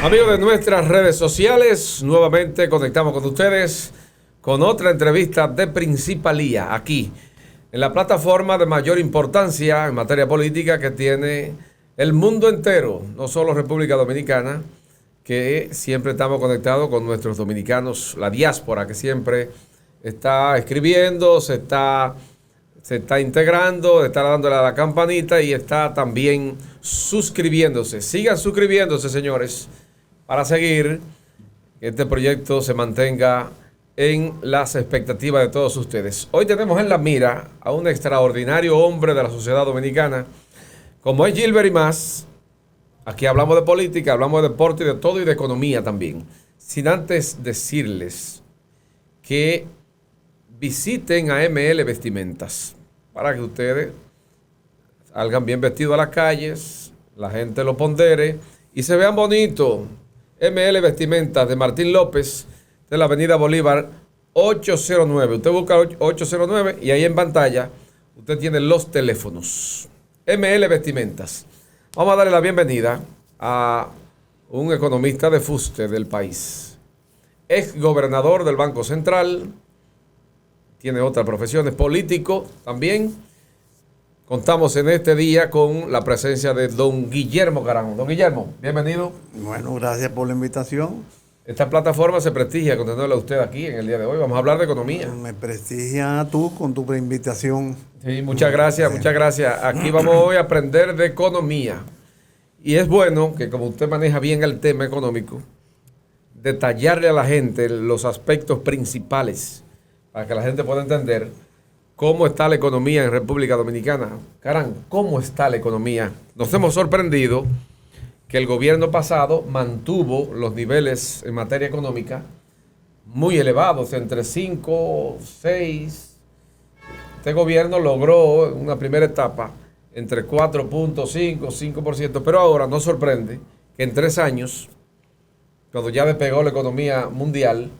Amigos de nuestras redes sociales, nuevamente conectamos con ustedes con otra entrevista de Principalía, aquí, en la plataforma de mayor importancia en materia política que tiene el mundo entero, no solo República Dominicana, que siempre estamos conectados con nuestros dominicanos, la diáspora que siempre está escribiendo, se está integrando, está dándole a la campanita y está también suscribiéndose. Sigan suscribiéndose, señores, para seguir que este proyecto se mantenga en las expectativas de todos ustedes. Hoy tenemos en la mira a un extraordinario hombre de la sociedad dominicana, como es Gilbert y más. Aquí hablamos de política, hablamos de deporte y de todo y de economía también. Sin antes decirles que visiten a ML Vestimentas para que ustedes salgan bien vestidos a las calles, la gente lo pondere y se vean bonitos. ML Vestimentas de Martín López, de la avenida Bolívar 809. Usted busca 809 y ahí en pantalla usted tiene los teléfonos. ML Vestimentas. Vamos a darle la bienvenida a un economista de fuste del país, ex gobernador del Banco Central, tiene otras profesiones, político también. Contamos en este día con la presencia de don Guillermo Caranjo. Don Guillermo, bienvenido. Bueno, gracias por la invitación. Esta plataforma se prestigia con tenerla a usted aquí en el día de hoy. Vamos a hablar de economía. Me prestigia tú con tu invitación. Sí, muchas gracias, muchas gracias. Aquí vamos hoy a aprender de economía. Y es bueno que, como usted maneja bien el tema económico, detallarle a la gente los aspectos principales para que la gente pueda entender cómo está la economía en República Dominicana. Caramba, ¿cómo está la economía? Nos hemos sorprendido que el gobierno pasado mantuvo los niveles en materia económica muy elevados, entre 5, 6. Este gobierno logró en una primera etapa entre 4.5, 5%, pero ahora nos sorprende que en 3 años, cuando ya despegó la economía mundial,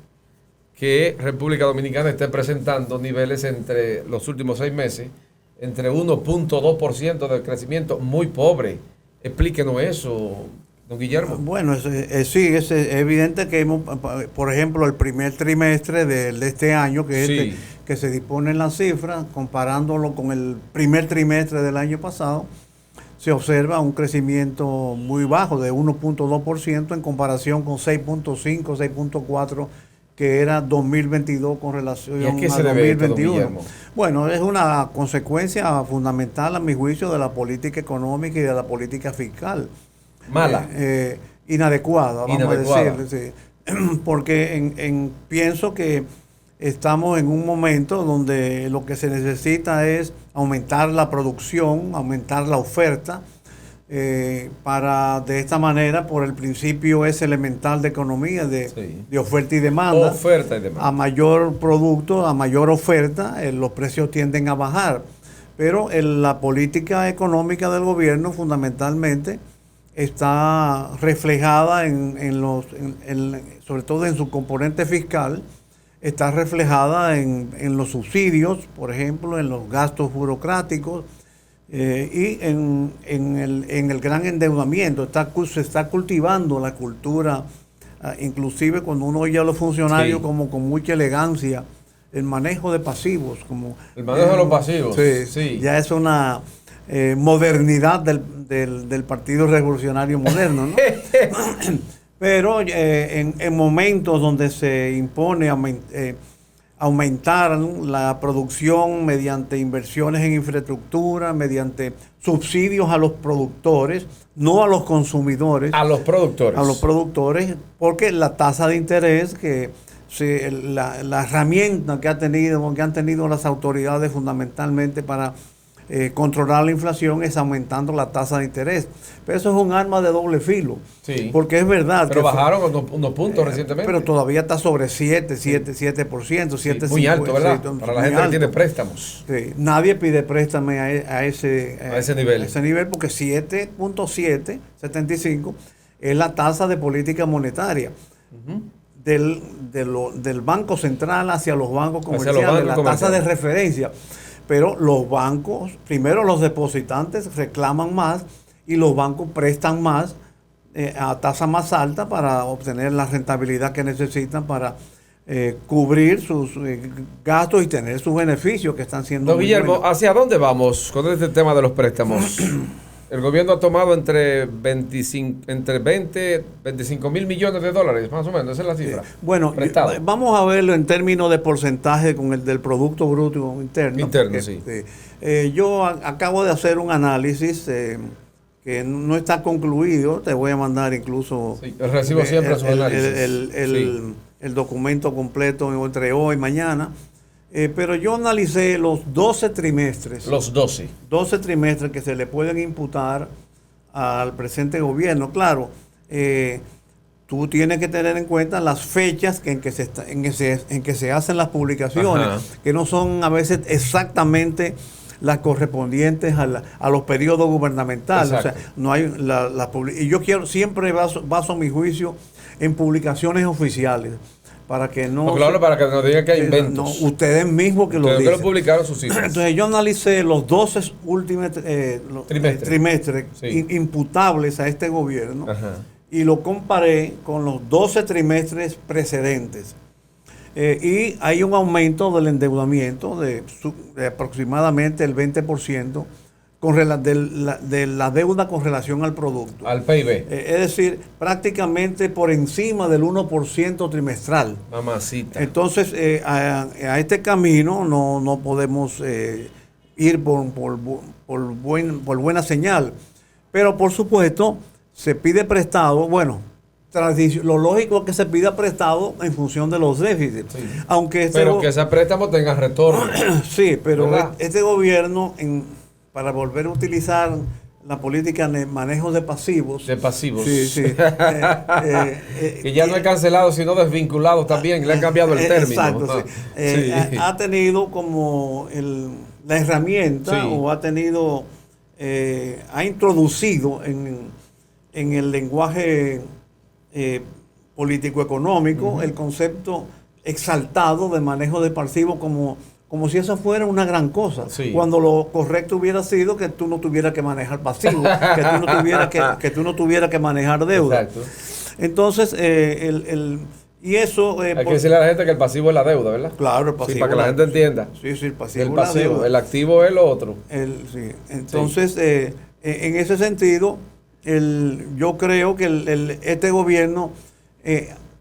que República Dominicana esté presentando niveles entre los últimos 6 meses, entre 1.2% de crecimiento, muy pobre. Explíquenos eso, don Guillermo. Bueno, sí, es evidente que por ejemplo, el primer trimestre de este año, que es Sí. que se disponen las cifras, comparándolo con el primer trimestre del año pasado, se observa un crecimiento muy bajo de 1.2% en comparación con 6.5, 6.4% que era 2022 con relación ¿Y a qué a se debe esto, don 2021. Guillermo? Bueno, es una consecuencia fundamental, a mi juicio, de la política económica y de la política fiscal. Mala. Inadecuada, vamos Inadecuada. a decir. Sí. Porque pienso que estamos en un momento donde lo que se necesita es aumentar la producción, aumentar la oferta, para de esta manera, por el principio es elemental de economía, de oferta y demanda. Oferta y demanda. A mayor producto, a mayor oferta, los precios tienden a bajar. Pero la política económica del gobierno fundamentalmente está reflejada sobre todo en su componente fiscal, está reflejada en los subsidios, por ejemplo, en los gastos burocráticos, y en el gran endeudamiento. Se está cultivando la cultura, inclusive cuando uno oye a los funcionarios, sí, como con mucha elegancia, el manejo de pasivos. El manejo de los pasivos. Sí. Ya es una modernidad del Partido Revolucionario Moderno, ¿no? Pero en momentos donde se impone aumentar la producción mediante inversiones en infraestructura, mediante subsidios a los productores, no a los consumidores. A los productores. A los productores, porque la tasa de interés, la herramienta que han tenido las autoridades fundamentalmente para controlar la inflación es aumentando la tasa de interés. Pero eso es un arma de doble filo. Sí. Porque es verdad. Pero bajaron unos puntos recientemente. Pero todavía está sobre 7%, sí, muy alto, ¿verdad? Para la gente alto, que tiene préstamos. Sí. Nadie pide préstamo a ese nivel. A ese nivel, porque 7.75 es la tasa de política monetaria. Del Banco Central hacia los bancos comerciales, la tasa de referencia. Pero los bancos, primero los depositantes reclaman más y los bancos prestan más a tasa más alta para obtener la rentabilidad que necesitan para cubrir sus gastos y tener sus beneficios que están siendo Don muy Guillermo, buenos. ¿hacia dónde vamos con este tema de los préstamos? El gobierno ha tomado entre 25 mil millones de dólares, más o menos, esa es la cifra. Bueno, vamos a verlo en términos de porcentaje con el del Producto Bruto Interno. Porque, sí. Yo acabo de hacer un análisis que no está concluido, te voy a mandar incluso recibo siempre su análisis. El documento completo entre hoy y mañana. Pero yo analicé los 12 trimestres. Los 12. 12 trimestres que se le pueden imputar al presente gobierno. Claro, tú tienes que tener en cuenta las fechas en que se hacen las publicaciones, ajá, que no son a veces exactamente las correspondientes a los periodos gubernamentales. Exacto. O sea, no hay y yo siempre baso mi juicio en publicaciones oficiales. Para que no, claro, para que nos digan que hay inventos. No, ustedes mismos que lo dicen. Ustedes lo publicaron sus cifras. Entonces yo analicé los 12 últimos trimestres sí, imputables a este gobierno, ajá, y lo comparé con los 12 trimestres precedentes. Y hay un aumento del endeudamiento de aproximadamente el 20%. De la deuda con relación al producto. Al PIB. Es decir, prácticamente por encima del 1% trimestral. Mamacita. Entonces, a este camino no podemos ir por buena señal. Pero, por supuesto, se pide prestado, bueno, lo lógico es que se pida prestado en función de los déficits. Sí. Pero que ese préstamo tenga retorno. Sí, pero este gobierno... para volver a utilizar la política de manejo de pasivos. De pasivos. Sí, sí. Que ya no es cancelado, sino desvinculado también. Le han cambiado el término. Exacto, sí. Ha tenido como la herramienta, sí, o ha introducido en el lenguaje político-económico, uh-huh, el concepto exaltado de manejo de pasivos como si eso fuera una gran cosa, sí, cuando lo correcto hubiera sido que tú no tuvieras que manejar pasivos, que tú no tuvieras que manejar deuda. Exacto. Entonces, y eso... hay que decirle a la gente que el pasivo es la deuda, ¿verdad? Claro, el pasivo. Sí, para que la gente entienda. Sí, el pasivo es la deuda. El activo es lo otro. Sí. Entonces, sí, en ese sentido, yo creo que este gobierno...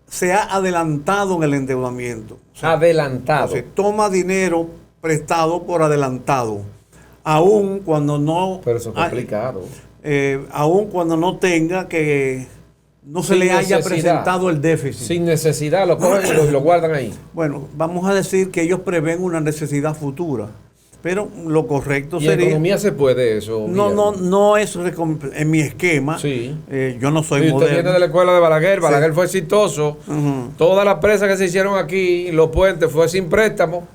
se ha adelantado en el endeudamiento. O sea, adelantado. Se toma dinero prestado por adelantado. Aún cuando no... Pero eso es complicado. Aún cuando no tenga que... No se le haya presentado el déficit. Sin necesidad, lo cogen y lo guardan ahí. Bueno, vamos a decir que ellos prevén una necesidad futura. Pero lo correcto ¿Y sería... en economía se puede eso? No es en mi esquema. Sí. Yo no soy moderno. Usted viene de la escuela de Balaguer. Balaguer, sí, fue exitoso. Uh-huh. Todas las presas que se hicieron aquí, los puentes, fue sin préstamo.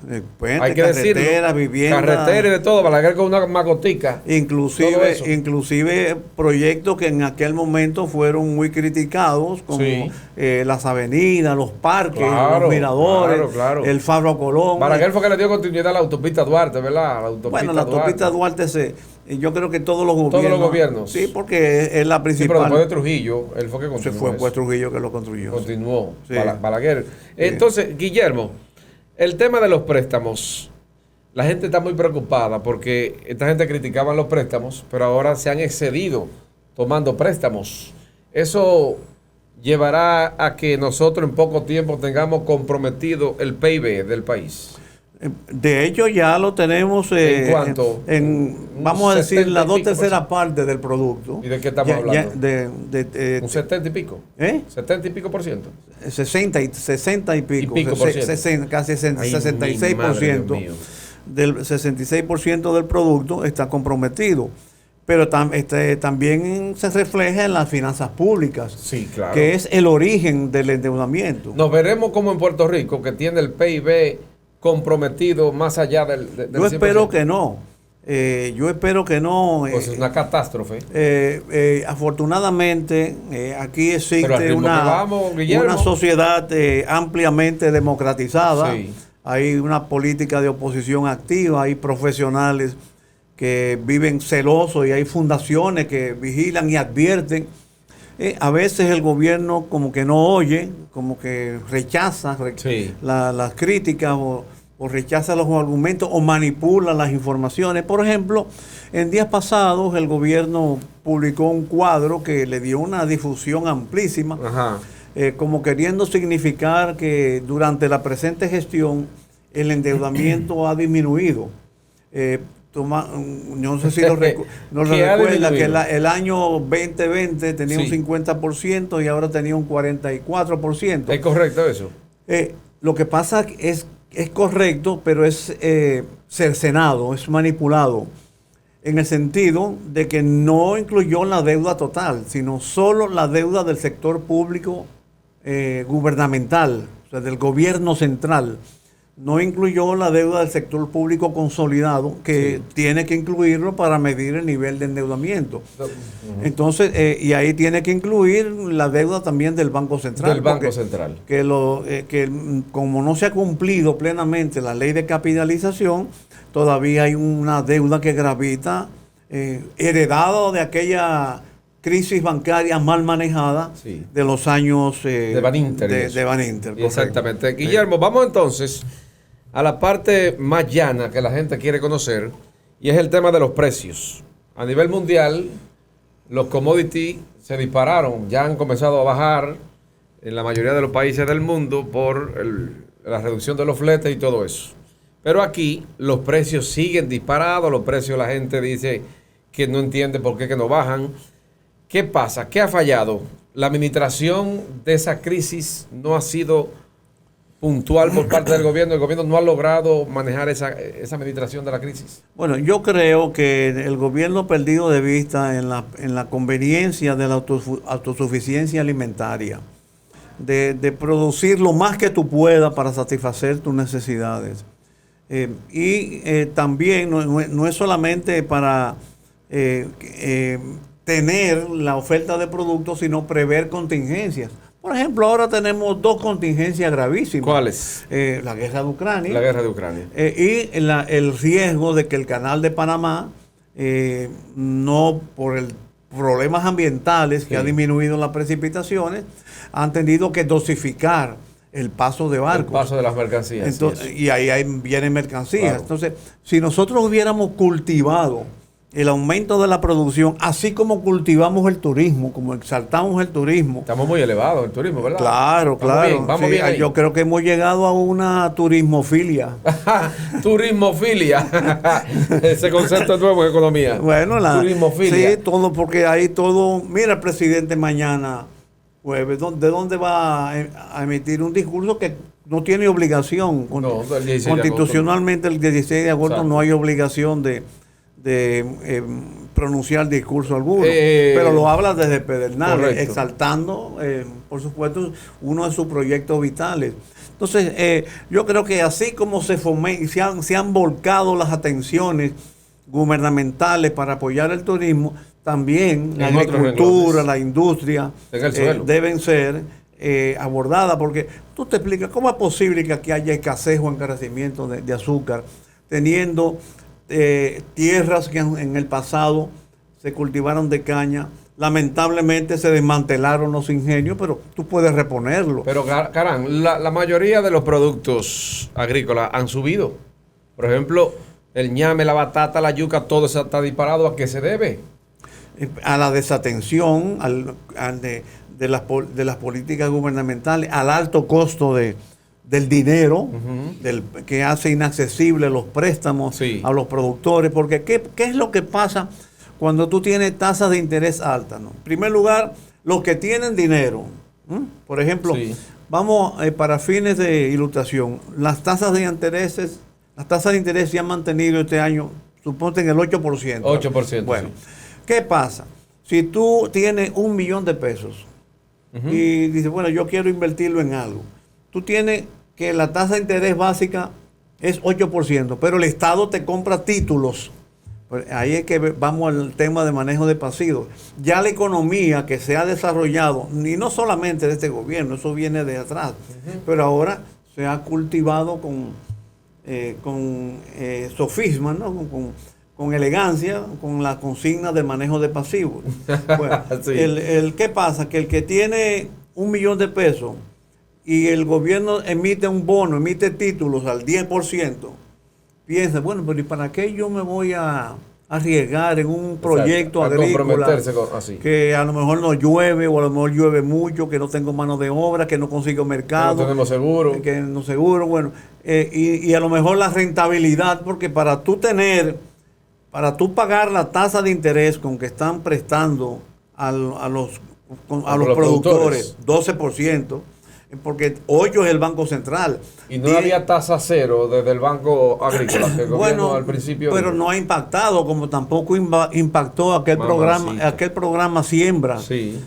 Hay que decirlo. Vivienda. Carretera y de todo. Balaguer con una magotica. Inclusive proyectos que en aquel momento fueron muy criticados, como sí, las avenidas, los parques, claro, los miradores, claro. El Fabro Colón. Balaguer fue que le dio continuidad a la autopista Duarte, ¿verdad? La autopista Duarte yo creo que todos los gobiernos. Sí, porque es la principal. Sí, pero después de Trujillo, él fue que continuó. Se fue después de Trujillo que lo construyó. Continuó, sí. Balaguer. Entonces, Guillermo, el tema de los préstamos, la gente está muy preocupada porque esta gente criticaba los préstamos, pero ahora se han excedido tomando préstamos. Eso llevará a que nosotros en poco tiempo tengamos comprometido el PIB del país. De hecho, ya lo tenemos ¿En cuánto? Vamos a decir, las 2/3 partes del producto. ¿Y de qué estamos hablando? ¿Un 70 y pico? 70 y pico por ciento. 60 y pico. Casi 66%. Del 66% del producto está comprometido. Pero también se refleja en las finanzas públicas, sí, claro, que es el origen del endeudamiento. Nos veremos como en Puerto Rico, que tiene el PIB comprometido más allá del Yo espero que no. Pues es una catástrofe. Afortunadamente, aquí existe una sociedad ampliamente democratizada. Sí. Hay una política de oposición activa, hay profesionales que viven celosos y hay fundaciones que vigilan y advierten A veces el gobierno como que no oye, como que rechaza Sí. las críticas o rechaza los argumentos o manipula las informaciones. Por ejemplo, en días pasados el gobierno publicó un cuadro que le dio una difusión amplísima, Ajá. como queriendo significar que durante la presente gestión el endeudamiento ha disminuido. No sé si no recuerda que el año 2020 tenía un 50% y ahora tenía un 44%. ¿Es correcto eso? Lo que pasa es correcto, pero es cercenado, es manipulado, en el sentido de que no incluyó la deuda total, sino solo la deuda del sector público gubernamental, o sea, del gobierno central. No incluyó la deuda del sector público consolidado, que tiene que incluirlo para medir el nivel de endeudamiento. Entonces, y ahí tiene que incluir la deuda también del Banco Central. Del Banco Central. Que como no se ha cumplido plenamente la ley de capitalización, todavía hay una deuda que gravita, heredada de aquella crisis bancaria mal manejada de los años de Baninter. De Baninter. Exactamente. Guillermo, vamos entonces a la parte más llana que la gente quiere conocer, y es el tema de los precios. A nivel mundial, los commodities se dispararon, ya han comenzado a bajar en la mayoría de los países del mundo por la reducción de los fletes y todo eso. Pero aquí los precios siguen disparados, los precios la gente dice que no entiende por qué que no bajan. ¿Qué pasa? ¿Qué ha fallado? La administración de esa crisis no ha sido puntual por parte del gobierno. El gobierno no ha logrado manejar esa administración de la crisis. Bueno, yo creo que el gobierno ha perdido de vista en la conveniencia de la autosuficiencia alimentaria, de producir lo más que tú puedas para satisfacer tus necesidades. También no es solamente para tener la oferta de productos, sino prever contingencias. Por ejemplo, ahora tenemos dos contingencias gravísimas. ¿Cuáles? La guerra de Ucrania. La guerra de Ucrania. Y el riesgo de que el canal de Panamá, no por problemas ambientales que ha disminuido las precipitaciones, han tenido que dosificar el paso de barcos. El paso de las mercancías. Entonces, y ahí vienen mercancías. Claro. Entonces, si nosotros hubiéramos cultivado el aumento de la producción, así como cultivamos el turismo, como exaltamos el turismo. Estamos muy elevados en el turismo, ¿verdad? Claro, Vamos bien ahí. Yo creo que hemos llegado a una turismofilia. Turismofilia. Ese concepto es nuevo en economía. Bueno, turismofilia. Sí, todo, porque ahí todo. Mira, el presidente mañana jueves, ¿de dónde va a emitir un discurso que no tiene obligación? No, el 16 constitucionalmente el 16 de agosto Exacto. no hay obligación de pronunciar discurso alguno, pero lo habla desde Pedernales, correcto. Exaltando, por supuesto, uno de sus proyectos vitales. Entonces, yo creo que así como se han volcado las atenciones gubernamentales para apoyar el turismo, también la agricultura, la industria deben ser abordadas, porque tú te explicas cómo es posible que aquí haya escasez o encarecimiento de azúcar, teniendo tierras que en el pasado se cultivaron de caña. Lamentablemente se desmantelaron los ingenios, pero tú puedes reponerlo. Pero, Carán, la mayoría de los productos agrícolas han subido. Por ejemplo, el ñame, la batata, la yuca, todo eso está disparado. ¿A qué se debe? A la desatención de las políticas gubernamentales, al alto costo del dinero, que hace inaccesible los préstamos a los productores. Porque ¿qué es lo que pasa cuando tú tienes tasas de interés altas? ¿No? En primer lugar, los que tienen dinero, por ejemplo, vamos para fines de ilustración, las tasas de interés se han mantenido este año, suponte en el 8%. 8%. Bueno, ¿qué pasa? Si tú tienes $1 millón y dices, bueno, yo quiero invertirlo en algo, tú tienes que la tasa de interés básica es 8%, pero el Estado te compra títulos. Pues ahí es que vamos al tema de manejo de pasivos. Ya la economía que se ha desarrollado, y no solamente de este gobierno, eso viene de atrás, pero ahora se ha cultivado con sofismas, ¿no? con elegancia con la consigna del manejo de pasivos. Bueno, Sí. ¿qué pasa? Que el que tiene 1 millón de pesos y el gobierno emite un bono, emite títulos al 10%, piensa, bueno, pero ¿y para qué yo me voy a arriesgar en un proyecto Exacto, a agrícola comprometerse así. que a lo mejor no llueve o a lo mejor llueve mucho, que no tengo mano de obra, que no consigo mercado, Que no tenemos seguro. que no seguro, bueno, y a lo mejor la rentabilidad, porque para tú pagar la tasa de interés con que están prestando a los productores, 12%, porque hoy es el Banco Central. Y no había tasa cero desde el Banco Agrícola, que el gobierno al principio... Pero no ha impactado, como tampoco impactó aquel programa Siembra. Sí.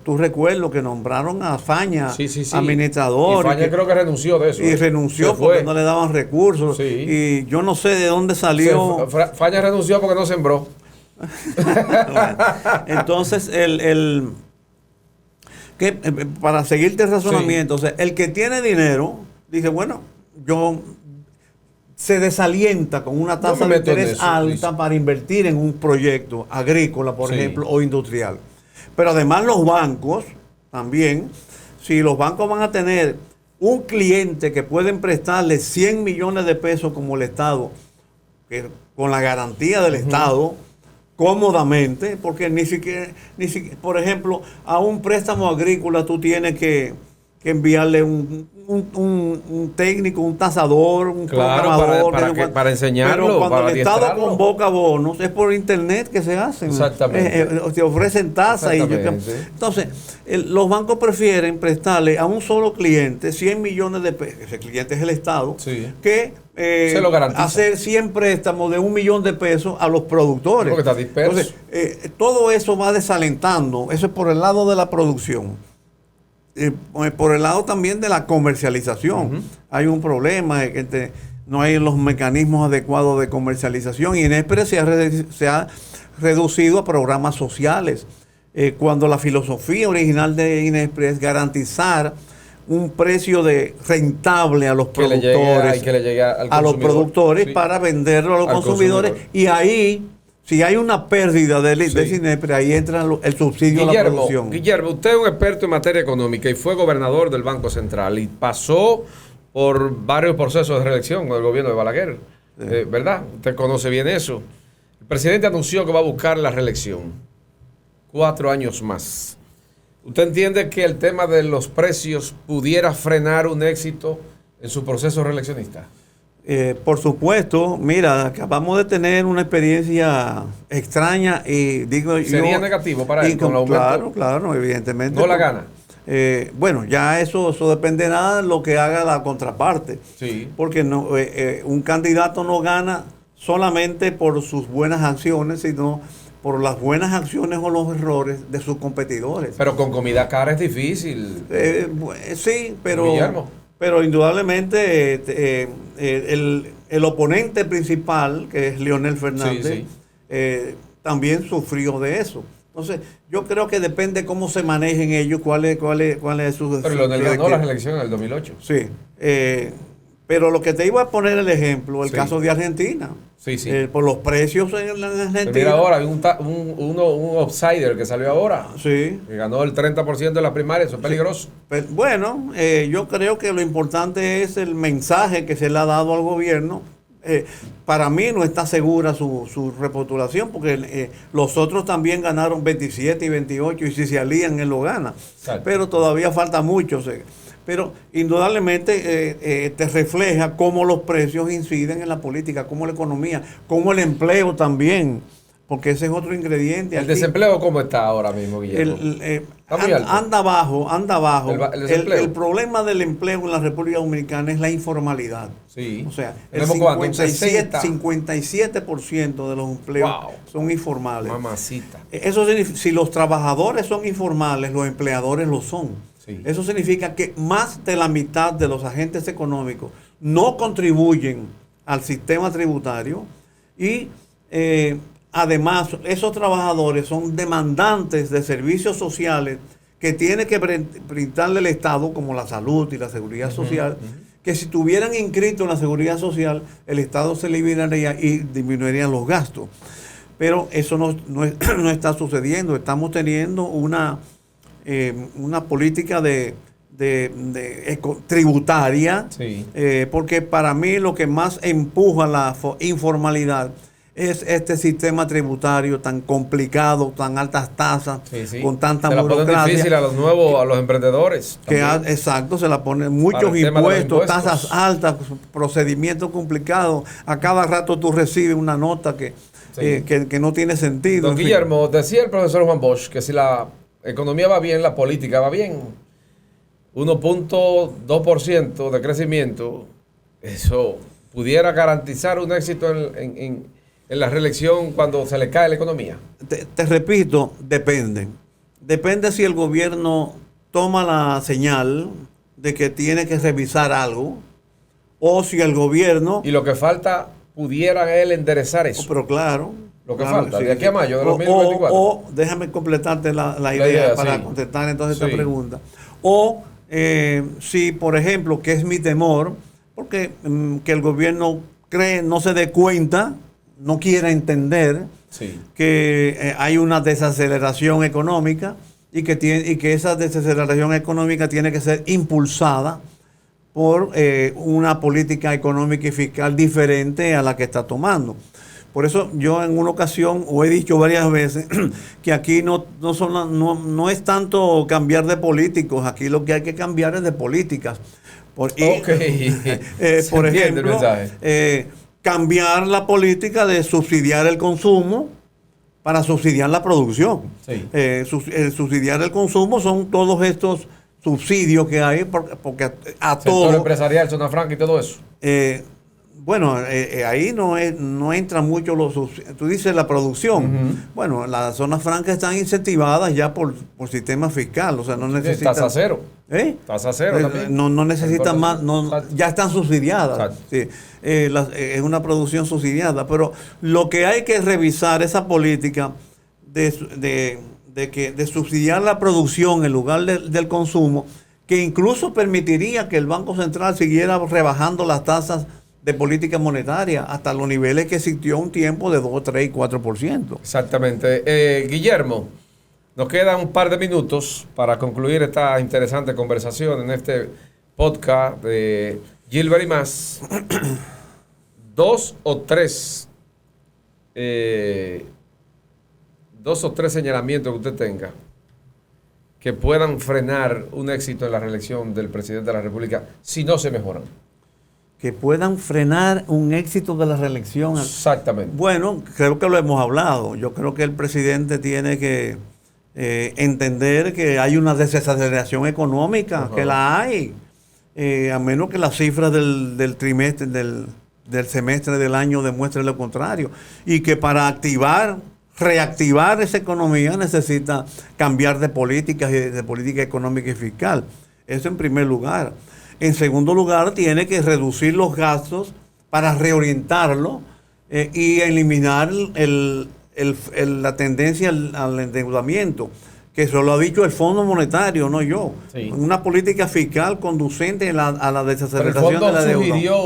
Tú recuerdas que nombraron a Faña Sí. administrador. Y Faña creo que renunció de eso. Y renunció porque no le daban recursos. Sí. Y yo no sé de dónde salió. Faña renunció porque no sembró. Bueno, entonces, para seguirte el razonamiento, o sea, el que tiene dinero dice, bueno, se desalienta con una tasa de interés alta para invertir en un proyecto agrícola, por ejemplo, o industrial. Pero además los bancos también, si los bancos van a tener un cliente que pueden prestarle 100 millones de pesos como el Estado, que con la garantía del Estado, cómodamente, porque ni siquiera, por ejemplo, a un préstamo agrícola tú tienes que enviarle un técnico, un tasador, un programador. Para enseñarlo. Pero cuando el Estado convoca bonos, es por internet que se hacen. Exactamente. Te ofrecen tasas. Entonces, los bancos prefieren prestarle a un solo cliente 100 millones de pesos, ese cliente es el Estado, que se lo garantiza. Hacer 100 préstamos de 1 millón de pesos a los productores. Porque está disperso. Entonces, todo eso va desalentando. Eso es por el lado de la producción. Por el lado también de la comercialización. Hay un problema de que no hay los mecanismos adecuados de comercialización, y Inespre se ha reducido a programas sociales, cuando la filosofía original de Inespre es garantizar un precio rentable a los productores, que le llegue a los productores, para venderlo a los consumidores. Y ahí, si hay una pérdida de Inespre, ahí entra el subsidio a la producción. Guillermo, usted es un experto en materia económica y fue gobernador del Banco Central y pasó por varios procesos de reelección con el gobierno de Balaguer, ¿verdad? Usted conoce bien eso. El presidente anunció que va a buscar la reelección. 4 años más. ¿Usted entiende que el tema de los precios pudiera frenar un éxito en su proceso reeleccionista? Por supuesto, mira, acabamos de tener una experiencia extraña y digo ¿Sería negativo para él con el aumento? Claro, evidentemente. ¿No la gana? Bueno, ya eso dependerá de lo que haga la contraparte. Sí. Porque un candidato no gana solamente por sus buenas acciones, sino por las buenas acciones o los errores de sus competidores. Pero con comida cara es difícil. Sí, Guillermo. Pero indudablemente el oponente principal, que es Leonel Fernández, también sufrió de eso. Entonces, yo creo que depende cómo se manejen ellos, cuál es su... Pero Leonel ganó la reelección en el 2008. Sí. Pero lo que te iba a poner el ejemplo, el caso de Argentina. Sí. Por los precios en Argentina. Pero mira ahora, hay un outsider que salió ahora. Sí. Que ganó el 30% de la primaria, eso es peligroso. Pero, bueno, yo creo que lo importante es el mensaje que se le ha dado al gobierno. Para mí no está segura su repostulación, porque los otros también ganaron 27 y 28, y si se alían, él lo gana. Exacto. Pero todavía falta mucho. Pero indudablemente te refleja cómo los precios inciden en la política, cómo la economía, cómo el empleo también, porque ese es otro ingrediente. ¿El desempleo cómo está ahora mismo, Guillermo? Anda abajo. El problema del empleo en la República Dominicana es la informalidad. Sí. O sea, el 57% de los empleos son informales. Mamacita. Eso significa, si los trabajadores son informales, los empleadores lo son. Sí. Eso significa que más de la mitad de los agentes económicos no contribuyen al sistema tributario y además esos trabajadores son demandantes de servicios sociales que tiene que brindarle el Estado, como la salud y la seguridad social, que si tuvieran inscrito en la seguridad social, el Estado se liberaría y disminuirían los gastos. Pero eso no está sucediendo. Estamos teniendo una política tributaria, Sí. Porque para mí lo que más empuja la informalidad es este sistema tributario tan complicado, tan altas tasas, con tanta burocracia. Se la ponen difícil a los emprendedores. Exacto, se la ponen muchos impuestos, tasas altas, procedimientos complicados. A cada rato tú recibes una nota que no tiene sentido. Don Guillermo, decía el profesor Juan Bosch que si la economía va bien, la política va bien. 1.2% de crecimiento, eso pudiera garantizar un éxito en la reelección cuando se le cae la economía. Te repito, depende. Depende si el gobierno toma la señal de que tiene que revisar algo o si el gobierno... Y lo que falta, pudiera él enderezar eso. Pero claro. Lo que falta, de aquí a mayo de 2024. O déjame completarte la idea para contestar entonces esta pregunta. O si, por ejemplo, que es mi temor, porque que el gobierno no se dé cuenta, no quiera entender que hay una desaceleración económica y que esa desaceleración económica tiene que ser impulsada por una política económica y fiscal diferente a la que está tomando. Por eso yo en una ocasión, o he dicho varias veces, que aquí no es tanto cambiar de políticos, aquí lo que hay que cambiar es de políticas. Por ejemplo, cambiar la política de subsidiar el consumo para subsidiar la producción. Subsidiar el consumo son todos estos subsidios que hay porque a todo... Sector empresarial, zona franca y todo eso. Bueno, ahí no entra mucho tú dices la producción. Bueno, las zonas francas están incentivadas ya por sistema fiscal, o sea, no necesitan... Tasa cero. Tasa cero también. No necesitan más, ya están subsidiadas. Sí. Es una producción subsidiada, pero lo que hay que revisar esa política de subsidiar la producción en lugar del consumo, que incluso permitiría que el Banco Central siguiera rebajando las tasas de política monetaria hasta los niveles que existió un tiempo de 2, 3 y 4%. Exactamente. Guillermo, nos quedan un par de minutos para concluir esta interesante conversación en este podcast de Gilbert y más. Dos o tres señalamientos que usted tenga que puedan frenar un éxito en la reelección del presidente de la República si no se mejoran. Que puedan frenar un éxito de la reelección. Exactamente. Bueno, creo que lo hemos hablado. Yo creo que el presidente tiene que entender que hay una desaceleración económica, que la hay, a menos que las cifras del trimestre, del semestre del año demuestren lo contrario. Y que para reactivar esa economía necesita cambiar de políticas, de política económica y fiscal. Eso en primer lugar. En segundo lugar, tiene que reducir los gastos para reorientarlo y eliminar la tendencia al endeudamiento, que eso lo ha dicho el Fondo Monetario, no yo. Una política fiscal conducente a la desaceleración de la deuda. El Fondo sugirió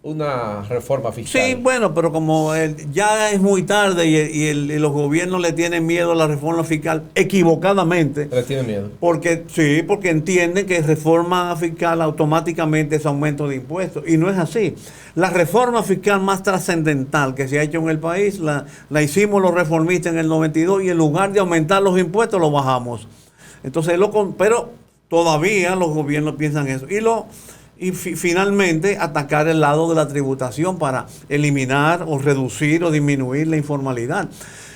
una reforma fiscal. Sí, bueno, pero como ya es muy tarde y los gobiernos le tienen miedo a la reforma fiscal equivocadamente. Le tienen miedo. Porque entienden que reforma fiscal automáticamente es aumento de impuestos. Y no es así. La reforma fiscal más trascendental que se ha hecho en el país la hicimos los reformistas en el 92 y en lugar de aumentar los impuestos los bajamos. Entonces, pero todavía los gobiernos piensan eso. Y finalmente atacar el lado de la tributación para eliminar o reducir o disminuir la informalidad.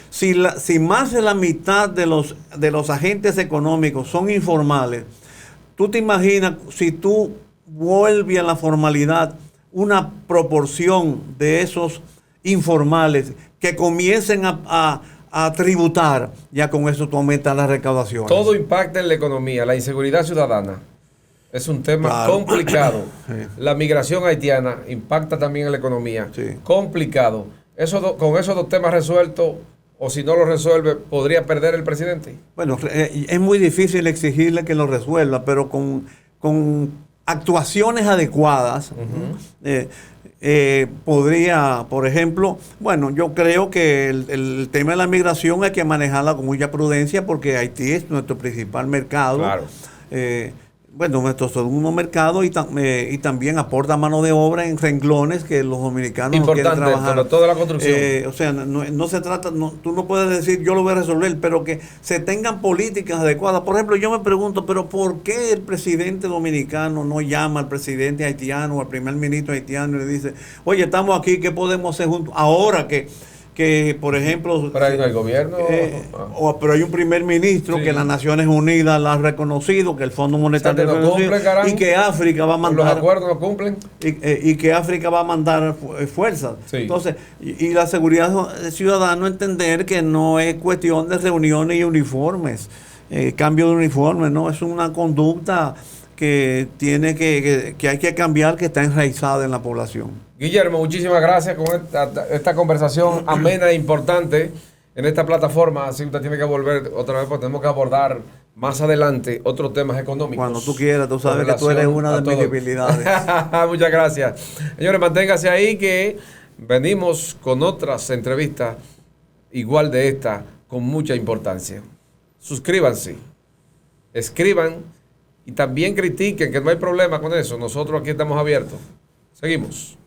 Si más de la mitad de los agentes económicos son informales, tú te imaginas si tú vuelves a la formalidad una proporción de esos informales que comiencen a tributar, ya con eso tú aumentas las recaudaciones. Todo impacta en la economía, la inseguridad ciudadana. Es un tema complicado. Sí. La migración haitiana impacta también en la economía. Sí. Complicado. Con esos dos temas resueltos, o si no lo resuelve, ¿podría perder el presidente? Bueno, es muy difícil exigirle que lo resuelva, pero con actuaciones adecuadas, podría, por ejemplo, bueno, yo creo que el tema de la migración hay que manejarla con mucha prudencia porque Haití es nuestro principal mercado. Claro. Bueno, nuestro segundo mercado y también aporta mano de obra en renglones que los dominicanos no quieren trabajar. Sobre todo de la construcción. O sea, no se trata, tú no puedes decir yo lo voy a resolver, pero que se tengan políticas adecuadas. Por ejemplo, yo me pregunto, pero ¿por qué el presidente dominicano no llama al presidente haitiano o al primer ministro haitiano y le dice, oye, estamos aquí, ¿qué podemos hacer juntos? Ahora que por ejemplo... Pero ahí no hay gobierno. Pero hay un primer ministro que las Naciones Unidas la ha reconocido, que el Fondo Monetario no cumple, y que África va a mandar... Los acuerdos no cumplen. Y que África va a mandar fuerzas. Sí. Entonces, y la seguridad ciudadana entender que no es cuestión de reuniones y uniformes, cambio de uniformes, no, es una conducta que tiene que hay que cambiar, que está enraizada en la población. Guillermo, muchísimas gracias con esta conversación amena e importante en esta plataforma. Así usted tiene que volver otra vez porque tenemos que abordar más adelante otros temas económicos. Cuando tú quieras, tú sabes que tú eres una de mis debilidades. Muchas gracias. Señores, manténgase ahí que venimos con otras entrevistas igual de esta con mucha importancia. Suscríbanse, escriban y también critiquen, que no hay problema con eso. Nosotros aquí estamos abiertos. Seguimos.